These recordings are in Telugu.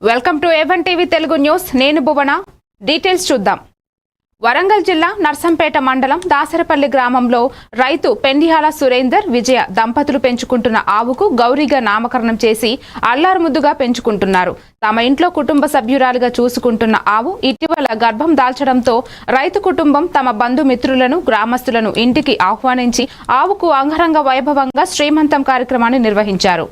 Welcome to A1 TV Telugu news. నేను భువన. డీటెయిల్స్ చూద్దాం. వరంగల్ జిల్లా నర్సంపేట మండలం దాసరపల్లి గ్రామంలో రైతు పెండియాల సురేందర్ విజయ దంపతులు పెంచుకుంటున్న ఆవుకు గౌరీగా నామకరణం చేసి అల్లారుముద్దుగా పెంచుకుంటున్నారు. తమ ఇంట్లో కుటుంబ సభ్యురాలుగా చూసుకుంటున్న ఆవు ఇటీవల గర్భం దాల్చడంతో రైతు కుటుంబం తమ బంధుమిత్రులను గ్రామస్తులను ఇంటికి ఆహ్వానించి ఆవుకు అంగరంగ వైభవంగా శ్రీమంతం కార్యక్రమాన్ని నిర్వహించారు.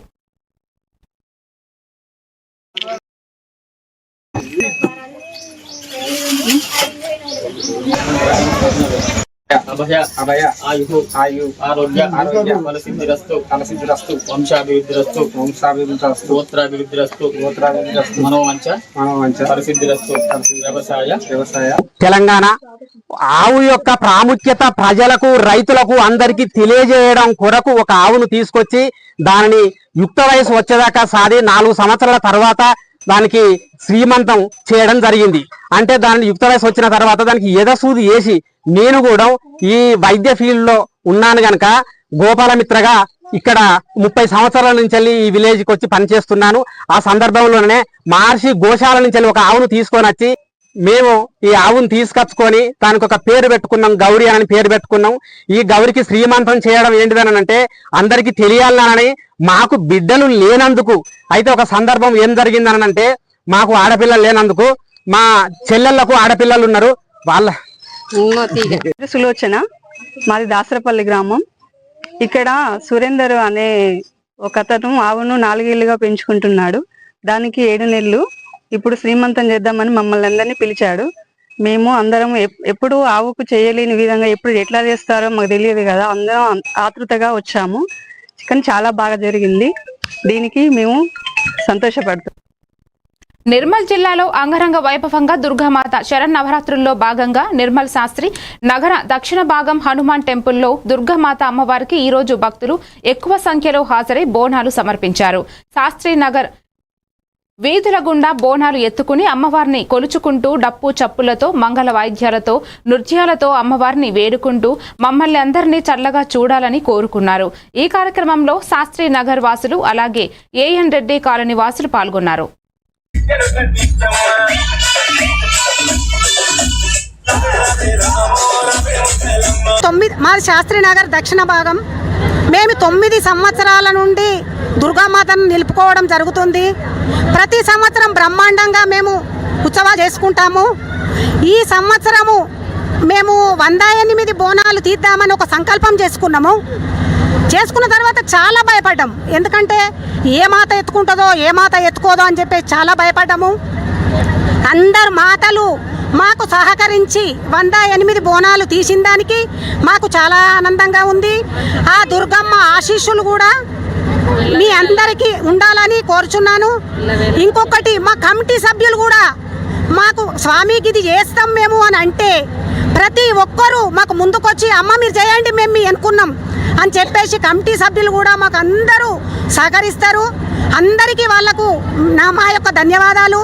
అభయ ఆయు ఆరోగ్య ఫలసిద్ధిరస్తు వంశాభివృద్ధిరస్తు గోత్రాభివృద్ధిరస్తు మనోవంచ ఫలసిద్ధిరస్తు. వ్యవసాయ తెలంగాణ ఆవు యొక్క ప్రాముఖ్యత ప్రజలకు రైతులకు అందరికీ తెలియజేయడం కొరకు ఒక ఆవును తీసుకొచ్చి దానిని యుక్త వయసు వచ్చేదాకా సాది 4 సంవత్సరాల తర్వాత దానికి శ్రీమంతం చేయడం జరిగింది. అంటే దాని యుక్త వయసు వచ్చిన తర్వాత దానికి ఎదసూది వేసి నేను కూడా ఈ వైద్య ఫీల్డ్ లో ఉన్నాను గనక గోపాలమిత్రగా ఇక్కడ 30 సంవత్సరాల నుంచి ఈ విలేజ్ కి వచ్చి పనిచేస్తున్నాను. ఆ సందర్భంలోనే మహర్షి గోశాల నుంచి ఒక ఆవును తీసుకొని వచ్చి మేము ఈ ఆవును తీసుకొచ్చుకొని దానికి ఒక పేరు పెట్టుకున్నాం, గౌరీ అని పేరు పెట్టుకున్నాం. ఈ గౌరికి శ్రీమంతం చేయడం ఏంటిదని అంటే అందరికీ తెలియాలని మాకు బిడ్డలు లేనందుకు అయితే ఒక సందర్భం ఏం జరిగిందని అంటే మాకు ఆడపిల్లలు లేనందుకు మా చెల్లెళ్లకు ఆడపిల్లలు ఉన్నారు. వాళ్ళ సులోచన, మాది దాసరపల్లి గ్రామం. ఇక్కడ సురేందర్ అనే ఒక అతను ఆవును 4 ఏళ్లుగా పెంచుకుంటున్నాడు. దానికి 7 నెలలు. ఇప్పుడు శ్రీమంతం చేద్దామని మమ్మల్ని అందరినీ పిలిచాడు. మేము అందరం ఎప్పుడు ఆవుకు చేయలేని విధంగా ఎప్పుడు ఎట్లా చేస్తారో మాకు తెలియదు కదా, అందరం ఆతృతగా వచ్చాము. కానీ చాలా బాగా జరిగింది. దీనికి మేము సంతోషపడతాం. నిర్మల్ జిల్లాలో అంగరంగ వైభవంగా దుర్గామాత శరన్నవరాత్రుల్లో భాగంగా నిర్మల్ శాస్త్రి నగర దక్షిణ భాగం హనుమాన్ టెంపుల్లో దుర్గామాత అమ్మవారికి ఈ రోజు భక్తులు ఎక్కువ సంఖ్యలో హాజరై బోనాలు సమర్పించారు. శాస్త్రి నగర్ వీధుల గుండా బోనాలు ఎత్తుకుని అమ్మవారిని కొలుచుకుంటూ డప్పు చప్పులతో మంగళ వాయిద్యాలతో నృత్యాలతో అమ్మవారిని వేడుకుంటూ మమ్మల్ని అందరినీ చల్లగా చూడాలని కోరుకున్నారు. ఈ కార్యక్రమంలో శాస్త్రి నగర్ వాసులు అలాగే ఏఎన్ రెడ్డి కాలనీ వాసులు పాల్గొన్నారు. మాది శాస్త్రి నగర్ దక్షిణ భాగం. మేము 9 సంవత్సరాల నుండి దుర్గామాతను నిలుపుకోవడం జరుగుతుంది. ప్రతి సంవత్సరం బ్రహ్మాండంగా మేము ఉత్సవాలు చేసుకుంటాము. ఈ సంవత్సరము మేము 108 బోనాలు తీద్దామని ఒక సంకల్పం చేసుకున్నాము. చేసుకున్న తర్వాత చాలా భయపడ్డాము. ఎందుకంటే ఏ మాత ఎత్తుకుంటుందో ఏ మాత ఎత్తుకోదో అని చెప్పి చాలా భయపడ్డాము. అందరు మాతలు మాకు సహకరించి 108 బోనాలు తీసిన దానికి మాకు చాలా ఆనందంగా ఉంది. ఆ దుర్గమ్మ ఆశీస్సులు కూడా మీ అందరికీ ఉండాలని కోరుచున్నాను. ఇంకొకటి మా కమిటీ సభ్యులు కూడా మాకు స్వామికి ఇది చేస్తాం మేము అని అంటే ప్రతి ఒక్కరూ మాకు ముందుకొచ్చి అమ్మ మీరు చేయండి మేము మీ అనుకున్నాం అని చెప్పేసి కమిటీ సభ్యులు కూడా మాకు అందరూ సహకరిస్తారు. అందరికీ వాళ్లకు మా యొక్క ధన్యవాదాలు.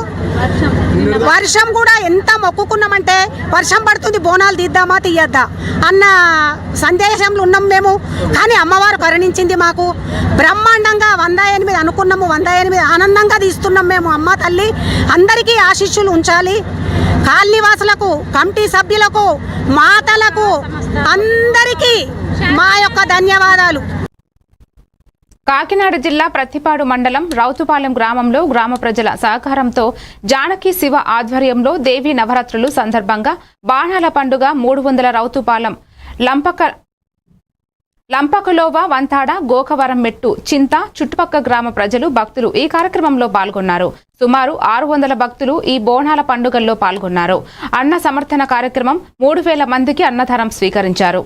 వర్షం కూడా ఎంత మొక్కుకున్నామంటే వర్షం పడుతుంది బోనాలు తీద్దామా తీయద్దా అన్న సందేశంలో ఉన్నాం మేము. కానీ అమ్మవారు కరుణించింది మాకు. బ్రహ్మాండంగా 108 అనుకున్నాము. 108 ఆనందంగా తీస్తున్నాం మేము. అమ్మ తల్లి అందరికీ ఆశీస్సులు ఉంచాలి. కాలనీవాసులకు, కమిటీ సభ్యులకు, మాతలకు అందరికీ మా యొక్క ధన్యవాదాలు. కాకినాడ జిల్లా ప్రత్తిపాడు మండలం రౌతుపాలెం గ్రామంలో గ్రామ ప్రజల సహకారంతో జానకి శివ ఆధ్వర్యంలో దేవీ నవరాత్రులు సందర్భంగా బాణాల పండుగ 300 రౌతుపాలెం లంపకలోవ వంతాడ గోకవరం మెట్టు చింత చుట్టుపక్కల గ్రామ ప్రజలు భక్తులు ఈ కార్యక్రమంలో పాల్గొన్నారు. సుమారు 600 భక్తులు ఈ బోనాల పండుగల్లో పాల్గొన్నారు. అన్న సమర్థన కార్యక్రమం 3000 మందికి అన్నదానం స్వీకరించారు.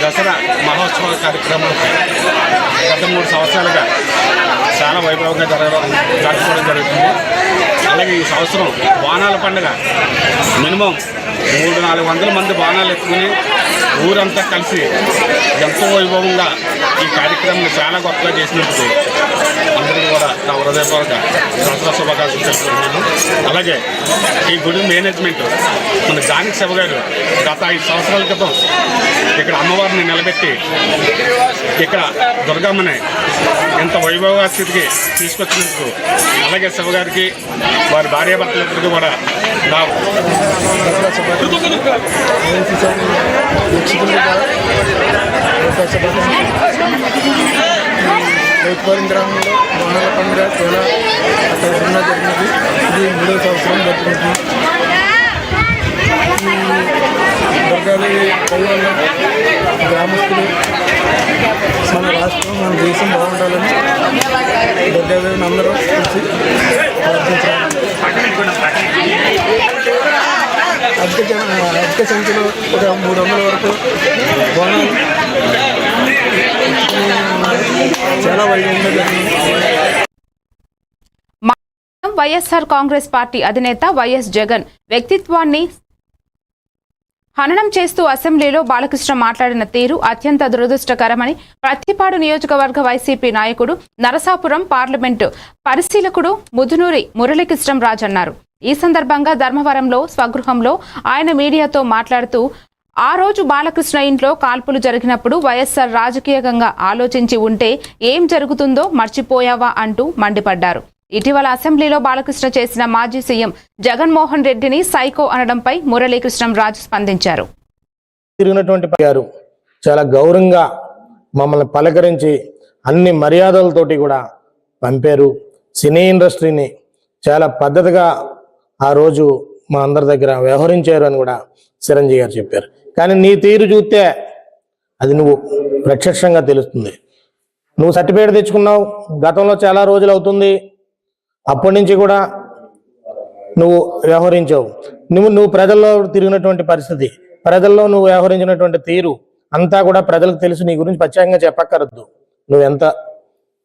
దసరా మహోత్సవ కార్యక్రమం గత 3 సంవత్సరాలుగా చాలా వైభవంగా జరుపుకోవడం జరుగుతుంది. అలాగే ఈ సంవత్సరం బాణాల పండుగ మినిమం 300-400 మంది బాణాలు ఎత్తుకుని ఊరంతా కలిసి ఎంతో వైభవంగా ఈ కార్యక్రమం చాలా గొప్పగా చేసినట్టు అందరికీ కూడా నా హృదయపూర్వక దసరా శుభాకాంక్షలు తెలుపుతున్నాను. అలాగే ఈ గుడి మేనేజ్మెంట్ మన జానకి శివ గారు గత 5 సంవత్సరాల క్రితం ఇక్కడ అమ్మవారిని నిలబెట్టి ఇక్కడ దుర్గమ్మని ఎంత వైభవ స్థితికి తీసుకొచ్చినందుకు అలాగే శివ గారికి వారి భార్యాభర్తలిద్దరికీ కూడా నా రైతుపాలెం గ్రామంలో వాహనాల పండుగ చాలా అత్యవసరంగా జరిగినది. ఇది 3వ సంవత్సరం జరుగుతుంది. దుర్గాదేవి వల్ల గ్రామస్తులు మన రాష్ట్రం మన దేశం బాగుండాలని దుర్గాదేవిని అందరూ కలిసి ప్రార్థించాలి. అధిక సంఖ్యలో ఒక 300 వరకు బోనాలు చాలా వైభవంగా జరిగింది. వైఎస్ఆర్ కాంగ్రెస్ పార్టీ అధినేత వైఎస్ జగన్ వ్యక్తిత్వాన్ని హననం చేస్తూ అసెంబ్లీలో బాలకృష్ణ మాట్లాడిన తీరు అత్యంత దురదృష్టకరమని ప్రత్తిపాడు నియోజకవర్గ వైసీపీ నాయకుడు నరసాపురం పార్లమెంటు పరిశీలకుడు ముదునూరి మురళీకృష్ణంరాజు అన్నారు. ఈ సందర్భంగా ధర్మవరంలో స్వగృహంలో ఆయన మీడియాతో మాట్లాడుతూ ఆ రోజు బాలకృష్ణ ఇంట్లో కాల్పులు జరిగినప్పుడు వైఎస్ఆర్ రాజకీయంగా ఆలోచించి ఉంటే ఏం జరుగుతుందో మర్చిపోయావా అంటూ మండిపడ్డారు. ఇటీవల అసెంబ్లీలో బాలకృష్ణ చేసిన మాజీ సీఎం జగన్మోహన్ రెడ్డిని సైకో అనడంపై మురళీకృష్ణంరాజు స్పందించారు. తిరిగినటువంటి గారు చాలా గౌరవంగా మమ్మల్ని పలకరించి అన్ని మర్యాదలతోటి కూడా పంపారు. సినీ ఇండస్ట్రీని చాలా పద్ధతిగా ఆ రోజు మా అందరి దగ్గర వ్యవహరించారు అని కూడా చిరంజీవి గారు చెప్పారు. కానీ నీ తీరు చూస్తే అది నువ్వు ప్రత్యక్షంగా తెలుస్తుంది. నువ్వు సర్టిఫికేట్ తెచ్చుకున్నావు, గతంలో చాలా రోజులు అవుతుంది, అప్పటి నుంచి కూడా నువ్వు వ్యవహరించావు. నువ్వు ప్రజల్లో తిరిగినటువంటి పరిస్థితి, ప్రజల్లో నువ్వు వ్యవహరించినటువంటి తీరు అంతా కూడా ప్రజలకు తెలుసు. నీ గురించి ప్రత్యేకంగా చెప్పక్కర్దు, నువ్వెంత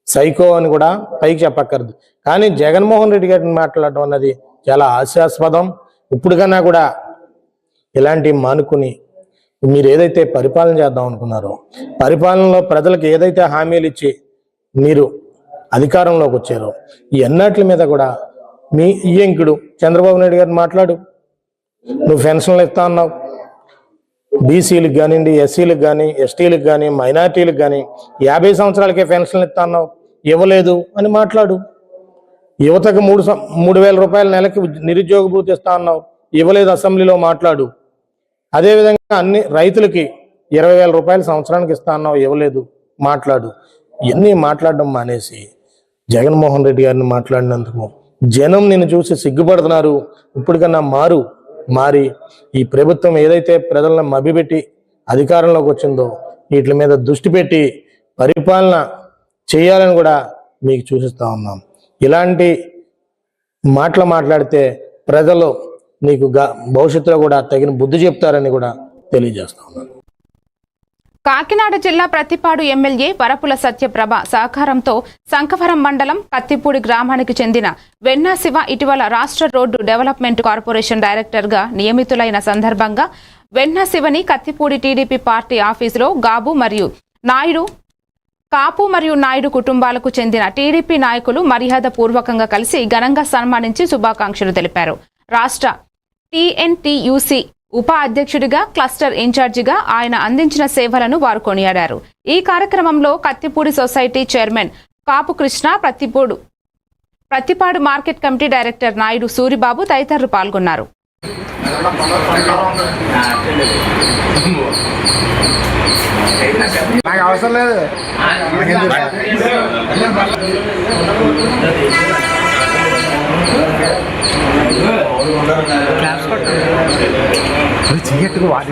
సైకో అని కూడా పైకి చెప్పక్కర్దు. కానీ జగన్మోహన్ రెడ్డి గారిని మాట్లాడటం అన్నది చాలా హాస్యాస్పదం. ఇప్పుడుకన్నా కూడా ఇలాంటి మానుకుని మీరు ఏదైతే పరిపాలన చేద్దాం అనుకున్నారో, పరిపాలనలో ప్రజలకు ఏదైతే హామీలు ఇచ్చి మీరు అధికారంలోకి వచ్చారో ఈ అన్నిటి మీద కూడా మీ ఈయంకుడు చంద్రబాబు నాయుడు గారిని మాట్లాడు. నువ్వు పెన్షన్లు ఇస్తా అన్నావు, బీసీలకు కానివ్వండి, ఎస్సీలకు కానీ, ఎస్టీలకు కానీ, మైనార్టీలకు కానీ 50 సంవత్సరాలకే పెన్షన్లు ఇస్తా అన్నావు, ఇవ్వలేదు అని మాట్లాడు. యువతకు 3,000 రూపాయల నెలకి నిరుద్యోగ భృతి ఇస్తా అన్నావు, ఇవ్వలేదు, అసెంబ్లీలో మాట్లాడు. అదేవిధంగా అన్ని రైతులకి 20,000 రూపాయలు సంవత్సరానికి ఇస్తా అన్నావు, ఇవ్వలేదు, మాట్లాడు. ఇవన్నీ మాట్లాడడం మానేసి జగన్మోహన్ రెడ్డి గారిని మాట్లాడినందుకు జనం నిన్ను చూసి సిగ్గుపడుతున్నారు. ఇప్పటికన్నా మారి ఈ ప్రభుత్వం ఏదైతే ప్రజలను మభ్యపెట్టి అధికారంలోకి వచ్చిందో వీటి మీద దృష్టి పెట్టి పరిపాలన చేయాలని కూడా మీకు చూపిస్తా ఉన్నాం. ఇలాంటి మాట్లాడితే ప్రజలు నీకు భవిష్యత్తులో కూడా తగిన బుద్ధి చెప్తారని కూడా తెలియజేస్తా ఉన్నాను. కాకినాడ జిల్లా ప్రత్తిపాడు ఎమ్మెల్యే వరపుల సత్యప్రభ సహకారంతో శంఖవరం మండలం కత్తిపూడి గ్రామానికి చెందిన వెన్నా శివ ఇటీవల రాష్ట్ర రోడ్డు డెవలప్మెంట్ కార్పొరేషన్ డైరెక్టర్గా నియమితులైన సందర్భంగా వెన్నా శివని కత్తిపూడి టీడీపీ పార్టీ ఆఫీసులో కాపు మరియు నాయుడు కుటుంబాలకు చెందిన టీడీపీ నాయకులు మర్యాదపూర్వకంగా కలిసి ఘనంగా సన్మానించి శుభాకాంక్షలు తెలిపారు. రాష్ట్ర టీఎన్టీయూసీ ఉప అధ్యక్షుడిగా క్లస్టర్ ఇన్ఛార్జిగా ఆయన అందించిన సేవలను వారు కొనియాడారు. ఈ కార్యక్రమంలో Kathipudi society chairman Kapu Krishna, Prathipadu market committee director Naidu Suribabu తదితరులు పాల్గొన్నారు. అవసరం లేదు. చీకట్టుగా వాటి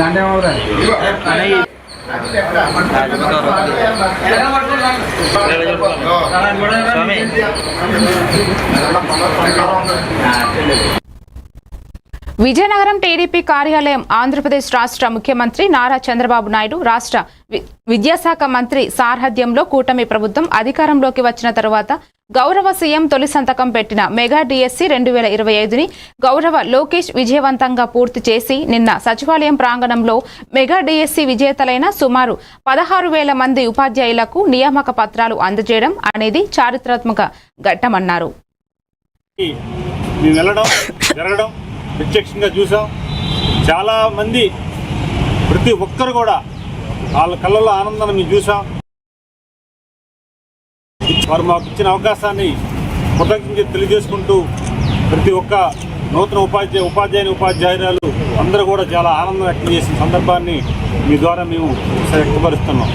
దాంట్లో ఏమవుతుంది. విజయనగరం టీడీపీ కార్యాలయం ఆంధ్రప్రదేశ్ రాష్ట్ర ముఖ్యమంత్రి నారా చంద్రబాబు నాయుడు, రాష్ట్ర విద్యాశాఖ మంత్రి సారథ్యంలో కూటమి ప్రభుత్వం అధికారంలోకి వచ్చిన తరువాత గౌరవ సీఎం తొలి సంతకం పెట్టిన మెగా డిఎస్సి 2025ని గౌరవ లోకేష్ విజయవంతంగా పూర్తి చేసి నిన్న సచివాలయం ప్రాంగణంలో మెగా డిఎస్సి విజేతలైన సుమారు 16,000 మంది ఉపాధ్యాయులకు నియామక పత్రాలు అందజేయడం అనేది చారిత్రాత్మక ఘట్టమన్నారు. మేము వెళ్ళడం జరగడం ప్రత్యక్షంగా చూసాం. చాలామంది ప్రతి ఒక్కరు కూడా వాళ్ళ కళ్ళల్లో ఆనందాన్ని మేము చూసాం. వారు మాకు ఇచ్చిన అవకాశాన్ని కృతజ్ఞత తెలియజేసుకుంటూ ప్రతి ఒక్క నూతన ఉపాధ్యాయురాలు అందరూ కూడా చాలా ఆనందం వ్యక్తం చేసిన సందర్భాన్ని మీ ద్వారా మేము వ్యక్తపరుస్తున్నాం.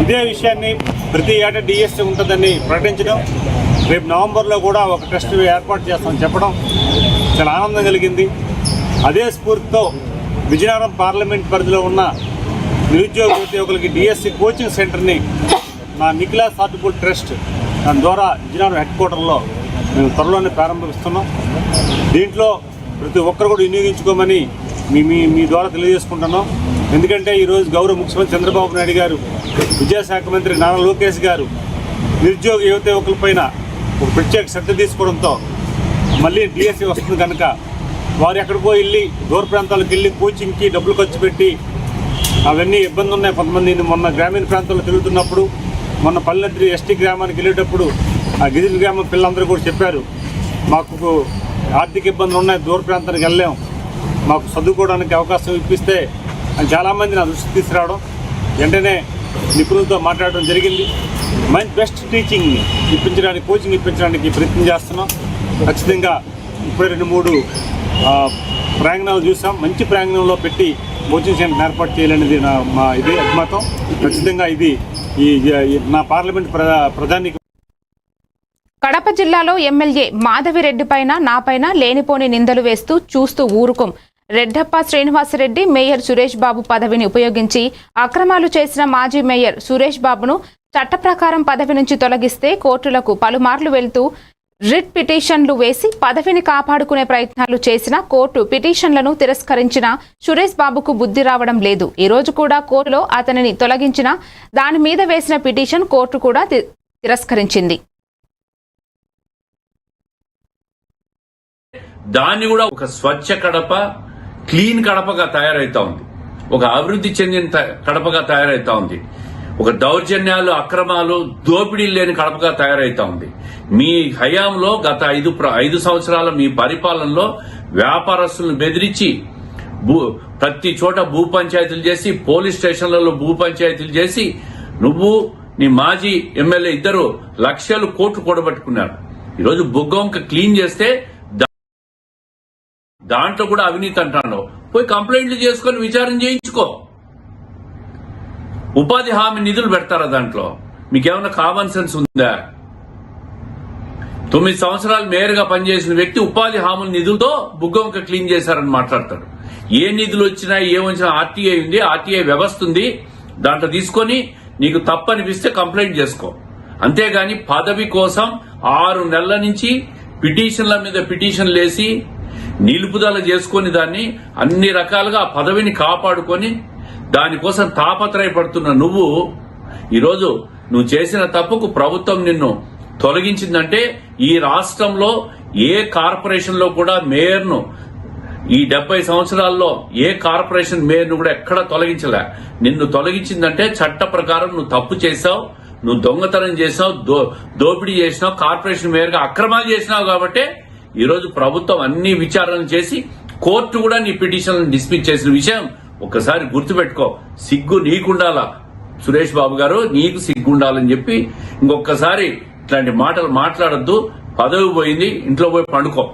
ఇదే విషయాన్ని ప్రతి ఏటా డిఎస్సి ఉంటుందని ప్రకటించడం, రేపు నవంబర్లో కూడా ఒక టెస్ట్ ఏర్పాటు చేస్తామని చెప్పడం చాలా ఆనందం కలిగింది. అదే స్ఫూర్తితో విజయనగరం పార్లమెంట్ పరిధిలో ఉన్న నిరుద్యోగ ఉద్యోగులకి డిఎస్సి కోచింగ్ సెంటర్ని నా నిఖిలాస్ హార్టికల్చర్ ట్రస్ట్ దాని ద్వారా విజయనగరం హెడ్ క్వార్టర్లో మేము త్వరలోనే ప్రారంభిస్తున్నాం. దీంట్లో ప్రతి ఒక్కరు కూడా వినియోగించుకోమని మీ ద్వారా తెలియజేసుకుంటున్నాం. ఎందుకంటే ఈరోజు గౌరవ ముఖ్యమంత్రి చంద్రబాబు నాయుడు గారు, విద్యాశాఖ మంత్రి నారా లోకేష్ గారు నిరుద్యోగ యువకులపైన ఒక ప్రత్యేక శ్రద్ధ తీసుకోవడంతో మళ్ళీ డిఎస్సి వస్తుంది కనుక వారు ఎక్కడికో వెళ్ళి దూర ప్రాంతాలకు వెళ్ళి కోచింగ్కి డబ్బులు ఖర్చు పెట్టి అవన్నీ ఇబ్బందులు ఉన్నాయి. కొంతమంది మొన్న గ్రామీణ ప్రాంతాల్లో తిరుగుతున్నప్పుడు, మొన్న పల్లెద్రి ఎస్టీ గ్రామానికి వెళ్ళేటప్పుడు ఆ గిరిజన గ్రామం పిల్లలందరూ కూడా చెప్పారు, మాకు ఆర్థిక ఇబ్బందులు ఉన్నాయి, దూర ప్రాంతానికి వెళ్ళలేం, మాకు చదువుకోవడానికి అవకాశం ఇప్పిస్తే అని చాలామంది నా దృష్టికి తీసుకురావడం, వెంటనే నిపుణులతో మాట్లాడడం జరిగింది. మంచి బెస్ట్ టీచింగ్ని ఇప్పించడానికి, కోచింగ్ ఇప్పించడానికి ప్రయత్నం చేస్తున్నాం. ఖచ్చితంగా ఇప్పుడే 2-3 ప్రాంగణాలు చూసాం. మంచి ప్రాంగణంలో పెట్టి కోచింగ్ సెంటర్ ఏర్పాటు చేయాలనేది మా అభిమతం. ఖచ్చితంగా ఇది నా పార్లమెంట్ ప్రధానికి. కడప జిల్లాలో ఎమ్మెల్యే మాధవిరెడ్డి పైన నాపైన లేనిపోని నిందలు వేస్తూ చూస్తూ ఊరుకోం. రెడ్డప్ప శ్రీనివాసరెడ్డి మేయర్ సురేష్ బాబు పదవిని ఉపయోగించి అక్రమాలు చేసిన మాజీ మేయర్ సురేష్ బాబును చట్ట ప్రకారం పదవి నుంచి తొలగిస్తే కోర్టులకు పలుమార్లు వెళ్తూ రిట్ పిటిషన్లు వేసి పదవిని కాపాడుకునే ప్రయత్నాలు చేసిన కోర్టు పిటిషన్లను తిరస్కరించిన సురేష్ బాబుకు బుద్ధి రావడం లేదు. ఈ రోజు కూడా కోర్టులో అతనిని తొలగించిన దాని మీద వేసిన పిటిషన్ కోర్టు కూడా తిరస్కరించింది. దాన్ని కూడా ఒక స్వచ్ఛ కడప, క్లీన్ కడపగా తయారైతా ఉంది, ఒక అభివృద్ధి చెందిన కడపగా తయారైతా ఉంది, ఒక దౌర్జన్యాలు, అక్రమాలు, దోపిడీలు లేని కడపగా తయారైతా ఉంది. మీ హయాంలో గత 5 సంవత్సరాల మీ పరిపాలనలో వ్యాపారస్తులను బెదిరించి ప్రతి చోట భూ పంచాయతీలు చేసి, పోలీస్ స్టేషన్లలో భూ పంచాయతీలు చేసి, నువ్వు నీ మాజీ ఎమ్మెల్యే ఇద్దరు లక్షలు కోట్లు కూడబెట్టుకున్నారు. ఈరోజు బొగ్గొంక క్లీన్ చేస్తే దాంట్లో కూడా అవినీతి అంటాను. పోయి కంప్లైంట్లు చేసుకొని విచారణ చేయించుకో. ఉపాధి హామీ నిధులు పెడతారా దాంట్లో? మీకేమైనా కామన్ సెన్స్ ఉందా? 9 సంవత్సరాలు మేయర్గా పనిచేసిన వ్యక్తి ఉపాధి హామీల నిధులతో బుగ్గొంక క్లీన్ చేశారని మాట్లాడతాడు. ఏ నిధులు వచ్చినా ఏమొచ్చినా ఆర్టీఐ ఉంది, ఆర్టీఐ వ్యవస్థ ఉంది, దాంట్లో తీసుకొని నీకు తప్పనిపిస్తే కంప్లైంట్ చేసుకో. అంతేగాని పదవి కోసం 6 నెలల నుంచి పిటిషన్ల మీద పిటిషన్లు వేసి నిలుపుదల చేసుకొని దాన్ని అన్ని రకాలుగా ఆ పదవిని కాపాడుకొని దానికోసం తాపత్రయపడుతున్న నువ్వు ఈరోజు నువ్వు చేసిన తప్పుకు ప్రభుత్వం నిన్ను తొలగించిందంటే ఈ రాష్ట్రంలో ఏ కార్పొరేషన్ లో కూడా మేయర్ను ఈ 70 సంవత్సరాల్లో ఏ కార్పొరేషన్ మేయర్ను కూడా ఎక్కడ తొలగించలే. నిన్ను తొలగించిందంటే చట్ట ప్రకారం నువ్వు తప్పు చేశావు, నువ్వు దొంగతనం చేసావు, దోపిడీ చేసినావు, కార్పొరేషన్ మేయర్గా అక్రమాలు చేసినావు. కాబట్టి ఈరోజు ప్రభుత్వం అన్ని విచారణలు చేసి కోర్టు కూడా నీ పిటిషన్లను డిస్మిస్ చేసిన విషయం ఒక్కసారి గుర్తుపెట్టుకో. సిగ్గు నీకుండాలా సురేష్ బాబు గారు, నీకు సిగ్గుండాలని చెప్పి ఇంకొకసారి ఇట్లాంటి మాటలు మాట్లాడొద్దు. పదవి పోయింది, ఇంట్లో పోయి పండుకో.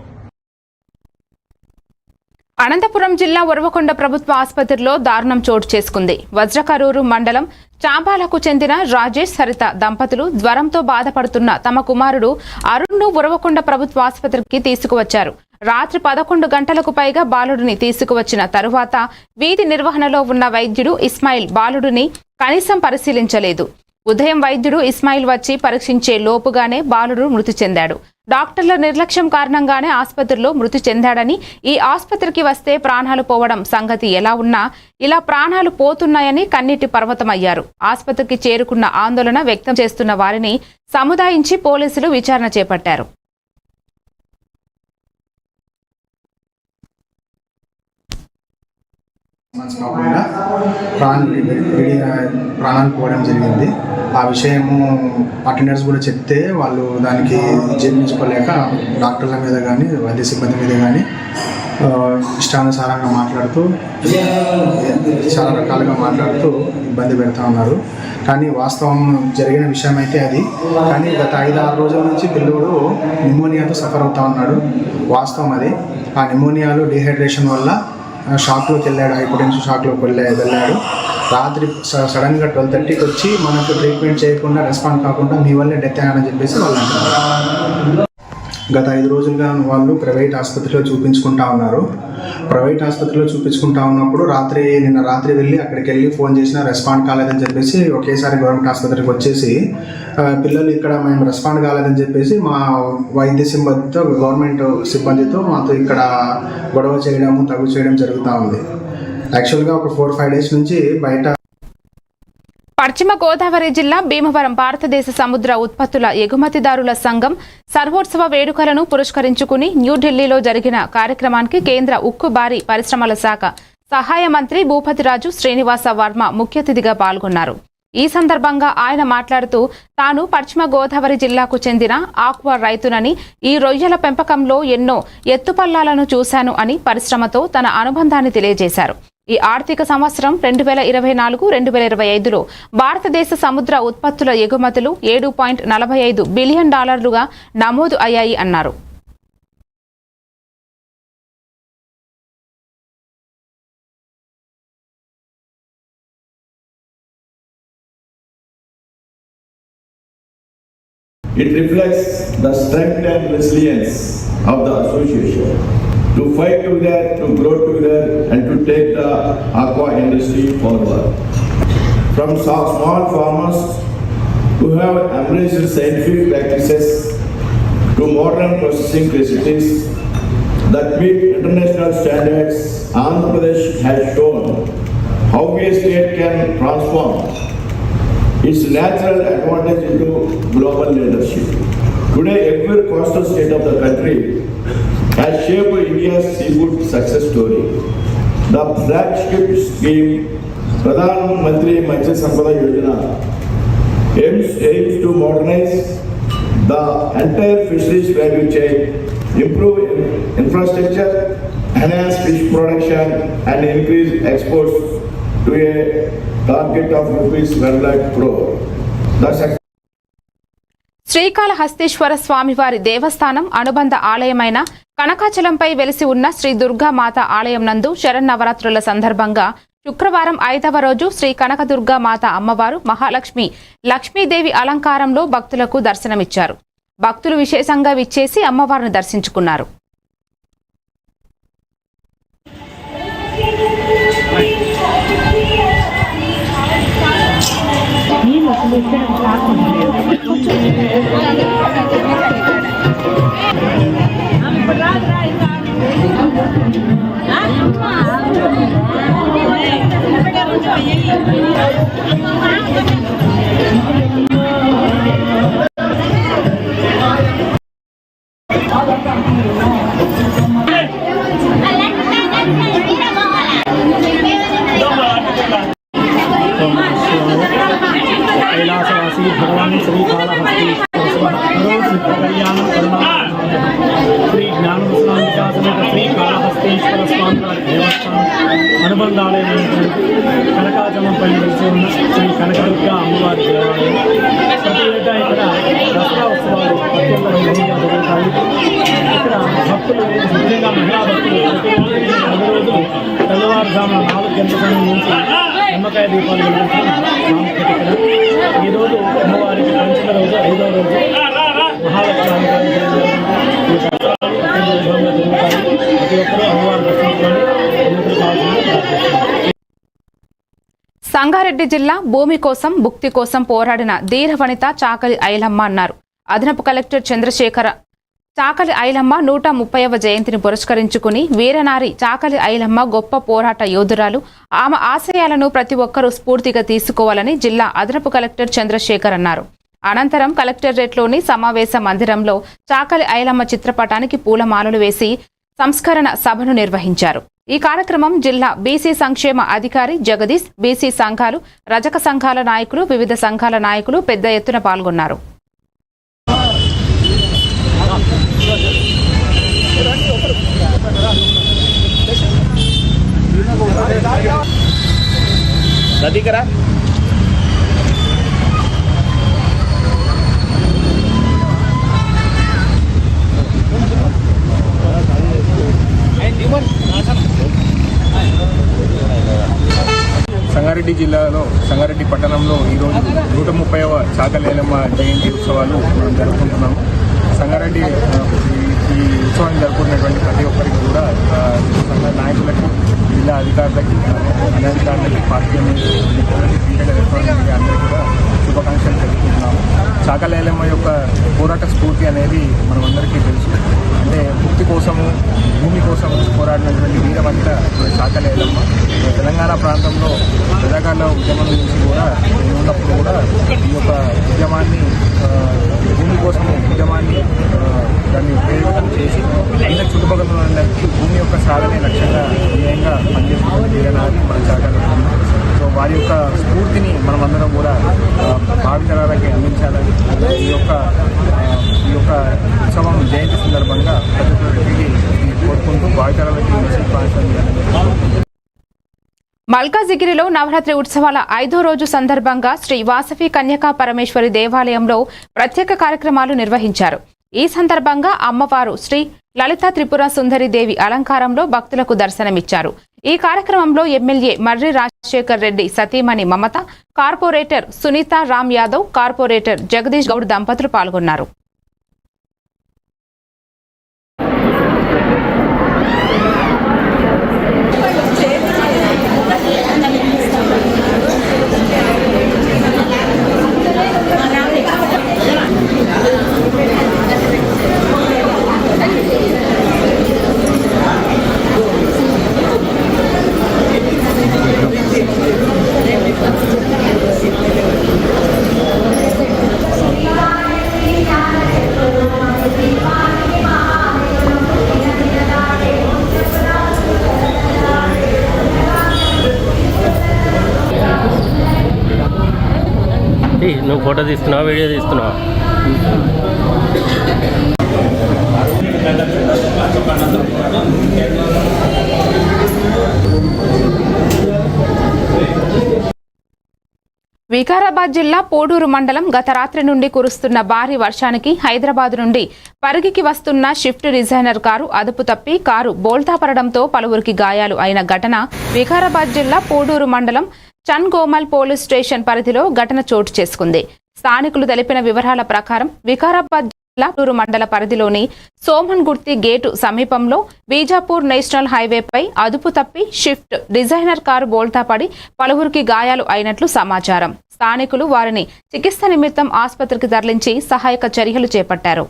అనంతపురం జిల్లా ఉరవకొండ ప్రభుత్వ ఆసుపత్రిలో దారుణం చోటు చేసుకుంది. వజ్రకరూరు మండలం చాంబాలకు చెందిన రాజేష్ సరిత దంపతులు జ్వరంతో బాధపడుతున్న తమ కుమారుడు అరుణ్ను ఉరవకొండ ప్రభుత్వ ఆసుపత్రికి తీసుకువచ్చారు. రాత్రి 11 గంటలకు పైగా బాలుడిని తీసుకువచ్చిన తరువాత వీధి నిర్వహణలో ఉన్న వైద్యుడు ఇస్మాయిల్ బాలుడిని కనీసం పరిశీలించలేదు. ఉదయం వైద్యుడు ఇస్మాయిల్ వచ్చి పరీక్షించే లోపుగానే బాలుడు మృతి చెందాడు. డాక్టర్ల నిర్లక్ష్యం కారణంగానే ఆసుపత్రిలో మృతి చెందాడని, ఈ ఆసుపత్రికి వస్తే ప్రాణాలు పోవడం సంగతి ఎలా ఉన్నా ఇలా ప్రాణాలు పోతున్నాయని కన్నీటి పర్వతమయ్యారు. ఆసుపత్రికి చేరుకున్న ఆందోళన వ్యక్తం చేస్తున్న వారిని సముదాయించి పోలీసులు విచారణ చేపట్టారు. ప్రాణాలు పోవడం జరిగింది. ఆ విషయము అటెండర్స్ కూడా చెప్తే వాళ్ళు దానికి జీర్ణించుకోలేక డాక్టర్ల మీద కానీ వైద్య సిబ్బంది మీద కానీ ఇష్టానుసారంగా మాట్లాడుతూ చాలా రకాలుగా మాట్లాడుతూ ఇబ్బంది పెడతా ఉన్నారు. కానీ వాస్తవం జరిగిన విషయం అయితే అది. కానీ గత 5-6 రోజుల నుంచి పిల్లోడు నిమోనియాతో సఫర్ అవుతా ఉన్నాడు. వాస్తవం అది. ఆ నిమోనియాలో డిహైడ్రేషన్ వల్ల షాక్లోకి వెళ్ళాడు, హైపోటెన్షన్ షాక్లోకి వెళ్ళాడు. రాత్రి సడన్గా 12:30కి వచ్చి మనకు ట్రీట్మెంట్ చేయకుండా రెస్పాండ్ కాకుండా మీ వల్లే డెత్ అయ్యానని చెప్పేసి వాళ్ళు అంటున్నారు. గత 5 రోజులుగా వాళ్ళు ప్రైవేట్ ఆసుపత్రిలో చూపించుకుంటా ఉన్నారు. ప్రైవేట్ ఆసుపత్రిలో చూపించుకుంటా ఉన్నప్పుడు నిన్న రాత్రి వెళ్ళి అక్కడికి వెళ్ళి ఫోన్ చేసినా రెస్పాండ్ కాలేదని చెప్పేసి ఒకేసారి గవర్నమెంట్ ఆసుపత్రికి వచ్చేసి పిల్లలు ఇక్కడ మేము రెస్పాండ్ కాలేదని చెప్పేసి మా వైద్య సిబ్బందితో గవర్నమెంట్ సిబ్బందితో మాతో ఇక్కడ గొడవ చేయడం తగు చేయడం జరుగుతూ ఉంది. యాక్చువల్గా ఒక 4-5 డేస్ నుంచి బయట. పశ్చిమ గోదావరి జిల్లా భీమవరం భారతదేశ సముద్ర ఉత్పత్తుల ఎగుమతిదారుల సంఘం సర్వోత్సవ వేడుకలను పురస్కరించుకుని న్యూఢిల్లీలో జరిగిన కార్యక్రమానికి కేంద్ర ఉక్కు భారీ పరిశ్రమల శాఖ సహాయ మంత్రి భూపతిరాజు శ్రీనివాస వర్మ ముఖ్య అతిథిగా పాల్గొన్నారు. ఈ సందర్భంగా ఆయన మాట్లాడుతూ తాను పశ్చిమ గోదావరి జిల్లాకు చెందిన ఆక్వా రైతునని, ఈ రొయ్యల పెంపకంలో ఎన్నో ఎత్తుపల్లాలను చూశాను అని పరిశ్రమతో తన అనుబంధాన్ని తెలియజేశారు. ఈ ఆర్థిక సంవత్సరం 2024-2025లో భారతదేశ సముద్ర ఉత్పత్తుల ఎగుమతులు $7.45 బిలియన్ నమోదు అయ్యాయి అన్నారు. It reflects the strength and resilience of the association to fight together, to grow together, and to take the aqua industry forward. From small farmers who have embraced scientific practices to modern processing facilities that meet international standards, Andhra Pradesh has shown how a state can transform its natural advantage into global leadership. Today, every coastal state of the country has shaped India's seafood success story. The flagship scheme, Pradhan Mantri Matsya Sampada Yojana, aims to modernize the entire fisheries value chain, improve infrastructure, enhance fish production, and increase exports to a target of ₹1 lakh crore. Srikalahasteeswara స్వామివారి దేవస్థానం అనుబంధ ఆలయమైన కనకాచలంపై వెలిసి ఉన్న శ్రీ దుర్గామాత ఆలయం నందు శరన్నవరాత్రుల సందర్భంగా శుక్రవారం 5వ రోజు శ్రీ కనకదుర్గామాత అమ్మవారు మహాలక్ష్మి లక్ష్మీదేవి అలంకారంలో భక్తులకు దర్శనమిచ్చారు. భక్తులు విశేషంగా విచ్చేసి అమ్మవారిని దర్శించుకున్నారు. कैलासवासी भगवान श्रीकाళहస్తీశ్వర श्री ज्ञानवसनांबिका समेत श्रीकाళహస్తీశ్వర స్వామి వారి దేవస్థానం అనుబంధాలయమైనటువంటి కనకాచలంపై నిలిచి ఉన్న శ్రీ కనకదుర్గా అమ్మవారి దేవాలయం. ప్రతి ఏటా ఇక్కడ దసరా ఉత్సవాలు అత్యంత వైభవంగా జరుగుతాయి. ఇక్కడ భక్తులు, ముఖ్యంగా మహిళా భక్తులు ప్రతిరోజు తెల్లవారుజామున 4 గంటల సమయం నుంచి నిమ్మకాయ దీపాలు వెలిగించడం ప్రాముఖ్యత ఇక్కడ. ఈరోజు అమ్మవారికి పంచమ రోజు 5వ రోజు మహాలక్ష్మి అలంకారం జరుగుతాయి. ప్రతి ఒక్కరూ అమ్మవారిని దర్శించుకొని ఉన్నతులు కావాల్సింది ప్రార్థిస్తున్నారు. సంగారెడ్డి జిల్లా భూమి కోసం భుక్తి కోసం పోరాడిన ధీర వనిత చాకలి ఐలమ్మ అన్నారు. అదనపు కలెక్టర్ చంద్రశేఖర చాకలి ఐలమ్మ 130వ జయంతిని పురస్కరించుకుని వీరనారి చాకలి ఐలమ్మ గొప్ప పోరాట యోధురాలు. ఆమె ఆశయాలను ప్రతి ఒక్కరూ స్ఫూర్తిగా తీసుకోవాలని జిల్లా అదనపు కలెక్టర్ చంద్రశేఖర్ అన్నారు. అనంతరం కలెక్టరేట్లోని సమావేశ మందిరంలో చాకలి ఐలమ్మ చిత్రపటానికి పూలమాలలు వేసి సంస్కరణ సభను నిర్వహించారు. ఈ కార్యక్రమం జిల్లా బీసీ సంక్షేమ అధికారి జగదీష్, బీసీ సంఘాలు, రజక సంఘాల నాయకులు, వివిధ సంఘాల నాయకులు పెద్ద ఎత్తున పాల్గొన్నారు. సంగారెడ్డి జిల్లాలో సంగారెడ్డి పట్టణంలో ఈరోజు 130వ చాకలి ఐలమ్మ జయంతి ఉత్సవాలు మనం జరుపుకుంటున్నాము. సంగారెడ్డి ఈ ఉత్సవాన్ని జరుపుకున్నటువంటి ప్రతి ఒక్కరికి కూడా సంఘ నాయకులకి, జిల్లా అధికారులకి, అనధికారులకి, పార్టీ ఎలక్ట్రానిక్ అందరికీ కూడా శుభాకాంక్షలు తెలుపుకుంటున్నాము. చాకలి ఐలమ్మ యొక్క పోరాట స్ఫూర్తి అనేది మనమందరికీ తెలుసు. అంటే ముక్తి కోసము, భూమి కోసం పోరాడినటువంటి వీరవనిత చాకలి ఐలమ్మ. తెలంగాణ ప్రాంతంలో ప్రజాకాల ఉద్యమం నుంచి కూడా ఉన్నప్పుడు కూడా ఈ యొక్క ఉద్యమాన్ని, భూమి కోసము ఉద్యమాన్ని దాన్ని ఉపయోగం చేసి అయిన చుట్టుపక్కల ఉన్నటువంటి భూమి యొక్క సాధనే లక్ష్యంగా ధ్యేయంగా పనిచేస్తున్న వీరనారి మన చాకలి. సో వారి యొక్క స్ఫూర్తిని మనమందరం కూడా భావితరాలకి అందించాలని ఈ యొక్క ఉత్సవం జయంతి సందర్భంగా ప్రతి కోరుకుంటూ భావితరాలకి మెసేజ్ పంచాలని. మల్కాజిగిరిలో నవరాత్రి ఉత్సవాల 5వ రోజు సందర్భంగా శ్రీ వాసవి కన్యకా పరమేశ్వరి దేవాలయంలో ప్రత్యేక కార్యక్రమాలు నిర్వహించారు. ఈ సందర్భంగా అమ్మవారు శ్రీ లలిత త్రిపుర సుందరి దేవి అలంకారంలో భక్తులకు దర్శనమిచ్చారు. ఈ కార్యక్రమంలో ఎమ్మెల్యే మర్రి రాజశేఖర్ రెడ్డి సతీమణి మమత, కార్పొరేటర్ సునీత రామ్ యాదవ్, కార్పొరేటర్ జగదీష్ గౌడ్ దంపతులు పాల్గొన్నారు. నువ్వు ఫోటో తీస్తున్నావా, వీడియో తీస్తున్నావా? వికారాబాద్ జిల్లా పోడూరు మండలం గత రాత్రి నుండి కురుస్తున్న భారీ వర్షానికి హైదరాబాద్ నుండి పరిగికి వస్తున్న షిఫ్ట్ డిజైనర్ కారు అదుపు తప్పి కారు బోల్తా పడడంతో పలువురికి గాయాలు అయిన ఘటన వికారాబాద్ జిల్లా పోడూరు మండలం చన్గోమల్ పోలీస్ స్టేషన్ పరిధిలో ఘటన చోటు చేసుకుంది. స్థానికులు తెలిపిన వివరాల ప్రకారం వికారాబాద్ జిల్లా పోడూరు మండల పరిధిలోని సోమన్గుర్తి గేటు సమీపంలో బీజాపూర్ నేషనల్ హైవేపై అదుపు తప్పి షిఫ్ట్ డిజైనర్ కారు బోల్తా పడి పలువురికి గాయాలు అయినట్లు సమాచారం. స్థానికులు వారిని చికిత్స నిమిత్తం ఆసుపత్రికి తరలించి సహాయక చర్యలు చేపట్టారు.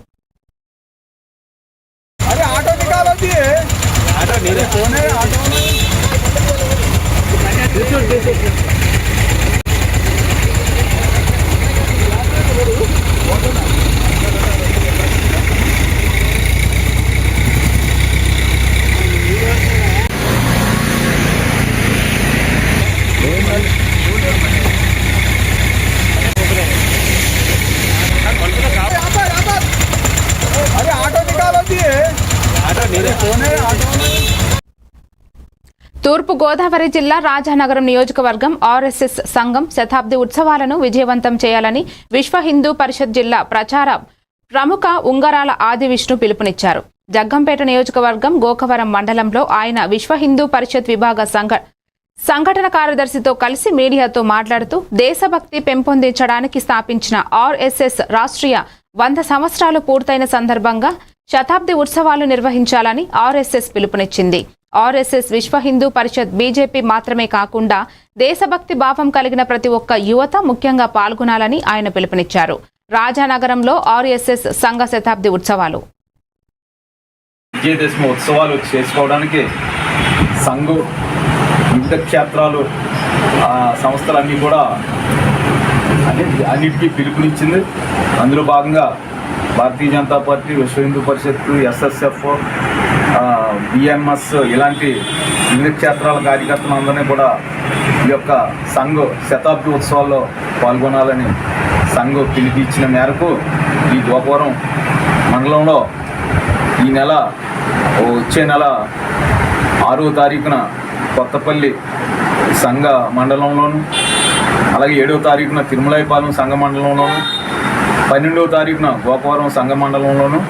తూర్పు గోదావరి జిల్లా రాజానగరం నియోజకవర్గం ఆర్ఎస్ఎస్ సంఘం శతాబ్ది ఉత్సవాలను విజయవంతం చేయాలని విశ్వ హిందూ పరిషత్ జిల్లా ప్రచార ప్రముఖ ఉంగరాల ఆది విష్ణు పిలుపునిచ్చారు. జగ్గంపేట నియోజకవర్గం గోకవరం మండలంలో ఆయన విశ్వ హిందూ పరిషత్ విభాగ సంఘటన కార్యదర్శితో కలిసి మీడియాతో మాట్లాడుతూ దేశభక్తి పెంపొందించడానికి స్థాపించిన ఆర్ఎస్ఎస్ రాష్ట్రీయ 100 సంవత్సరాలు పూర్తయిన సందర్భంగా శతాబ్ది ఉత్సవాలు నిర్వహించాలని ఆర్ఎస్ఎస్ పిలుపునిచ్చింది. ఆర్ఎస్ఎస్, విశ్వ హిందూ పరిషత్, బీజేపీ మాత్రమే కాకుండా దేశభక్తి భావం కలిగిన ప్రతి ఒక్క యువత ముఖ్యంగా పాల్గొనాలని ఆయన పిలుపునిచ్చారు. రాజానగరంలో ఆర్ఎస్ఎస్ సంఘ శతాబ్ది ఉత్సవాలు. విజయదశమి ఉత్సవాలు చేసుకోవడానికి సంఘం వివిధ క్షేత్రాలు సంస్థలన్నీ కూడా అన్నిటికీ పిలుపునిచ్చింది. అందులో భాగంగా భారతీయ జనతా పార్టీ, విశ్వ హిందూ పరిషత్, ఎస్ఎస్ఎఫ్, బిఎంఎస్ ఇలాంటి వివిధ క్షేత్రాల కార్యకర్తలందరినీ కూడా ఈ యొక్క సంఘ శతాబ్ది ఉత్సవాల్లో పాల్గొనాలని సంఘం పిలుపు ఇచ్చిన మేరకు ఈ గోపవరం మండలంలో ఈ నెల వచ్చే నెల 6వ తారీఖున కొత్తపల్లి సంఘ మండలంలోను, అలాగే 7వ తారీఖున తిరుమలైపాలెం సంఘ మండలంలోను, 12వ తారీఖున గోపవరం సంఘ మండలంలోను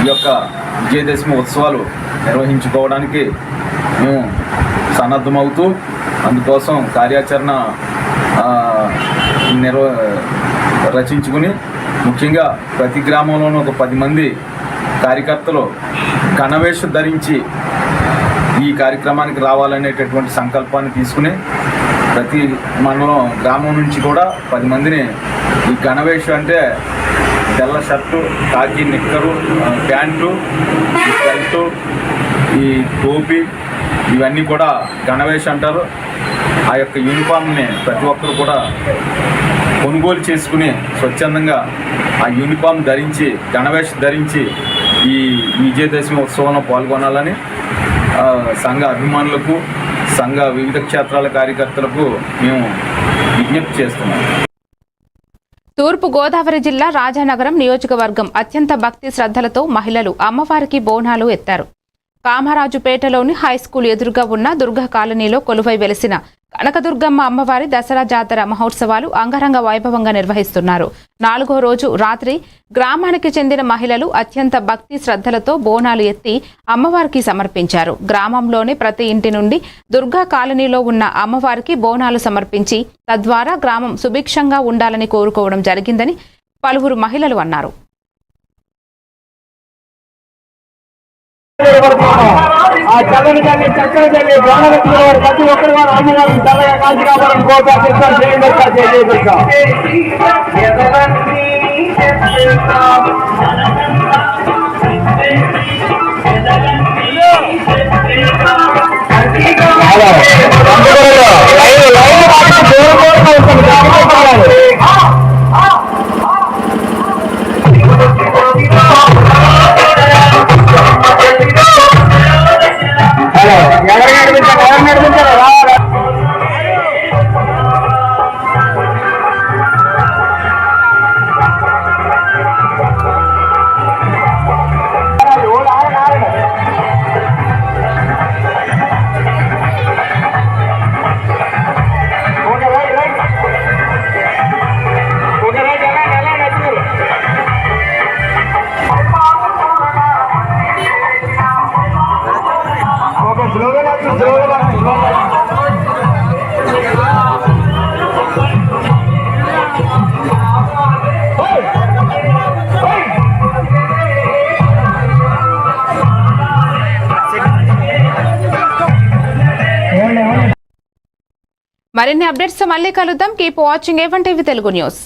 ఈ యొక్క విజయదశమి ఉత్సవాలు నిర్వహించుకోవడానికి మేము సన్నద్ధమవుతూ అందుకోసం కార్యాచరణ రచించుకుని ముఖ్యంగా ప్రతి గ్రామంలోనూ ఒక 10 మంది కార్యకర్తలు గణవేషం ధరించి ఈ కార్యక్రమానికి రావాలనేటటువంటి సంకల్పాన్ని తీసుకుని ప్రతి మండలం గ్రామం నుంచి కూడా 10 మందిని ఈ గణవేషం అంటే తెల్ల షర్టు, కాకి నిక్కరు, ప్యాంటు, బెల్టు, ఈ టోపీ ఇవన్నీ కూడా గణవేషం అంటారు. ఆ యొక్క యూనిఫామ్ని ప్రతి ఒక్కరు కూడా కొనుగోలు చేసుకుని స్వచ్ఛందంగా ఆ యూనిఫామ్ ధరించి గణవేషం ధరించి ఈ విజయదశమి ఉత్సవంలో పాల్గొనాలని సంఘ అభిమానులకు, సంఘ వివిధ క్షేత్రాల కార్యకర్తలకు మేము విజ్ఞప్తి చేస్తున్నాం. తూర్పు గోదావరి జిల్లా రాజానగరం నియోజకవర్గం అత్యంత భక్తి శ్రద్ధలతో మహిళలు అమ్మవారికి బోనాలు ఎత్తారు. కామరాజుపేటలోని హైస్కూల్ ఎదురుగా ఉన్న దుర్గా కాలనీలో కొలువై వెలిసిన కనకదుర్గమ్మ అమ్మవారి దసరా జాతర మహోత్సవాలు అంగరంగ వైభవంగా నిర్వహిస్తున్నారు. 4వ రోజు రాత్రి గ్రామానికి చెందిన మహిళలు అత్యంత భక్తి శ్రద్ధలతో బోనాలు ఎత్తి అమ్మవారికి సమర్పించారు. గ్రామంలోని ప్రతి ఇంటి నుండి దుర్గా కాలనీలో ఉన్న అమ్మవారికి బోనాలు సమర్పించి తద్వారా గ్రామం సుభిక్షంగా ఉండాలని కోరుకోవడం జరిగిందని పలువురు మహిళలు అన్నారు. ఆ చల్లని తల్లి, చక్కని తల్లి, ప్రాణలక్ష్మి వారు ప్రతి ఒక్కరి వారు అమ్మగారు చల్లగా కాల్చి కాపాలని కోరుతారు. మరిన్ని అప్డేట్స్ తో మళ్ళీ కలుద్దాం. Keep watching A1 TV Telugu news.